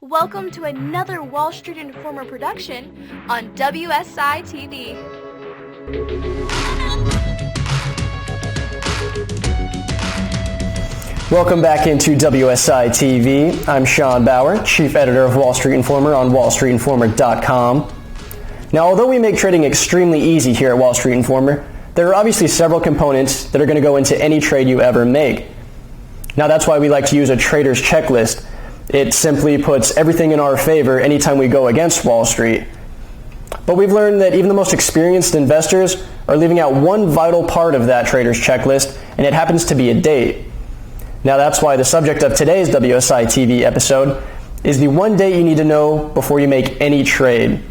Welcome to another Wall Street Informer production on WSI TV. Welcome back into WSI TV. I'm Sean Bauer, Chief Editor of Wall Street Informer on wallstreetinformer.com. Now, although we make trading extremely easy here at Wall Street Informer, there are obviously several components that are going to go into any trade you ever make. Now, that's why we like to use a trader's checklist. It simply puts everything in our favor anytime we go against Wall Street. But we've learned that even the most experienced investors are leaving out one vital part of that trader's checklist, and it happens to be a date. Now, that's why the subject of today's WSI TV episode is the one date you need to know before you make any trade.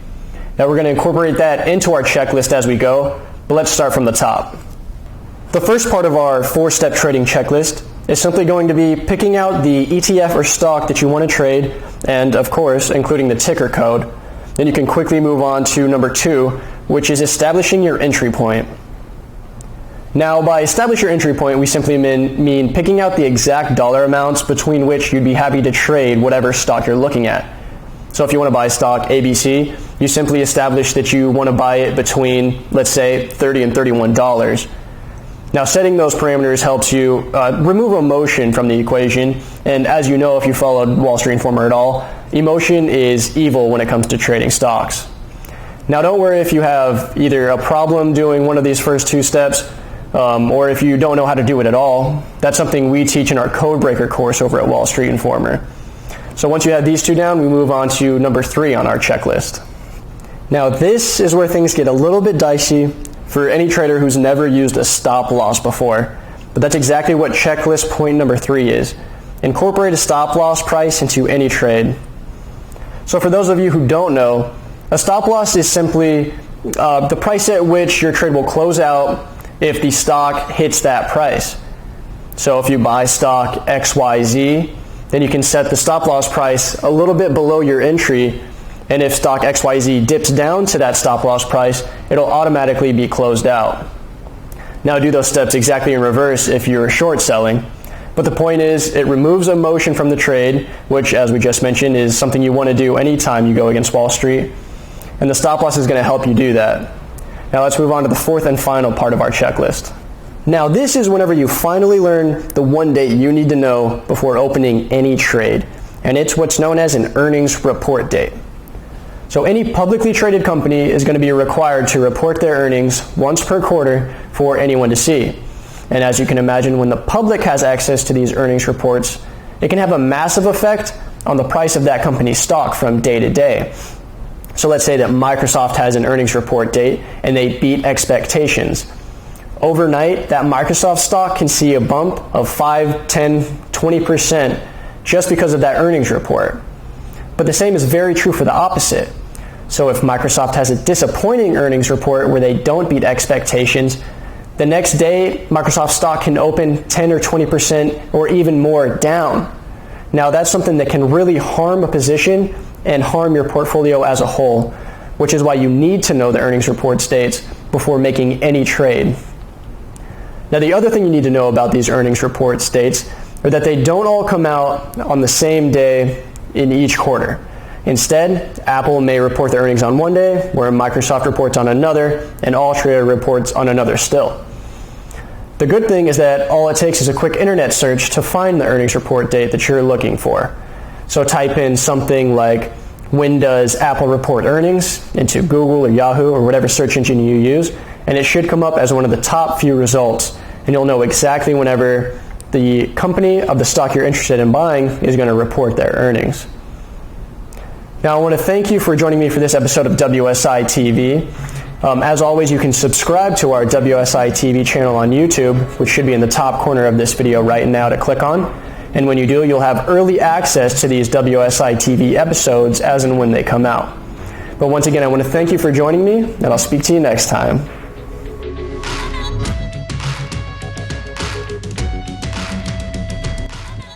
Now, we're going to incorporate that into our checklist as we go, but let's start from the top. The first part of our four-step trading checklist is simply going to be picking out the ETF or stock that you want to trade, and of course, including the ticker code. Then you can quickly move on to number 2, which is establishing your entry point. Now, by establish your entry point, we simply mean picking out the exact dollar amounts between which you'd be happy to trade whatever stock you're looking at. So if you want to buy stock ABC, you simply establish that you want to buy it between, let's say, $30 and $31. Now, setting those parameters helps you remove emotion from the equation, and as you know if you followed Wall Street Informer at all, emotion is evil when it comes to trading stocks. Now, don't worry if you have either a problem doing one of these first two steps, or if you don't know how to do it at all. That's something we teach in our Codebreaker course over at Wall Street Informer. So once you have these two down, we move on to number 3 on our checklist. Now, this is where things get a little bit dicey for any trader who's never used a stop loss before. But that's exactly what checklist point number 3 is. Incorporate a stop loss price into any trade. So for those of you who don't know, a stop loss is simply the price at which your trade will close out if the stock hits that price. So if you buy stock XYZ, then you can set the stop loss price a little bit below your entry, and if stock XYZ dips down to that stop loss price, it'll automatically be closed out. Now, do those steps exactly in reverse if you're short selling. But the point is, it removes emotion from the trade, which, as we just mentioned, is something you want to do anytime you go against Wall Street. And the stop loss is going to help you do that. Now, let's move on to the fourth and final part of our checklist. Now, this is whenever you finally learn the one date you need to know before opening any trade. And it's what's known as an earnings report date. So any publicly traded company is going to be required to report their earnings once per quarter for anyone to see. And as you can imagine, when the public has access to these earnings reports, it can have a massive effect on the price of that company's stock from day to day. So let's say that Microsoft has an earnings report date and they beat expectations. Overnight, that Microsoft stock can see a bump of 5, 10, 20% just because of that earnings report. But the same is very true for the opposite. So if Microsoft has a disappointing earnings report where they don't beat expectations, the next day Microsoft stock can open 10 or 20% or even more down. Now, that's something that can really harm a position and harm your portfolio as a whole, which is why you need to know the earnings report dates before making any trade. Now, the other thing you need to know about these earnings report dates are that they don't all come out on the same day in each quarter. Instead, Apple may report their earnings on one day, where Microsoft reports on another, and Altria reports on another still. The good thing is that all it takes is a quick internet search to find the earnings report date that you're looking for. So type in something like, when does Apple report earnings, into Google or Yahoo or whatever search engine you use, and it should come up as one of the top few results, and you'll know exactly whenever the company of the stock you're interested in buying is going to report their earnings. Now, I want to thank you for joining me for this episode of WSI TV. As always, you can subscribe to our WSI TV channel on YouTube, which should be in the top corner of this video right now to click on. And when you do, you'll have early access to these WSI TV episodes as and when they come out. But once again, I want to thank you for joining me, and I'll speak to you next time.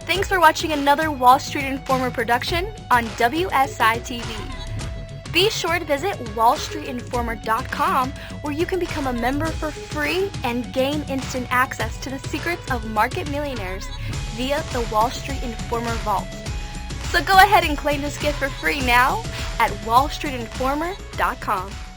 Thanks for watching another Wall Street Informer production on WSI TV. Be sure to visit wallstreetinformer.com, where you can become a member for free and gain instant access to the secrets of market millionaires via the Wall Street Informer Vault. So go ahead and claim this gift for free now at wallstreetinformer.com.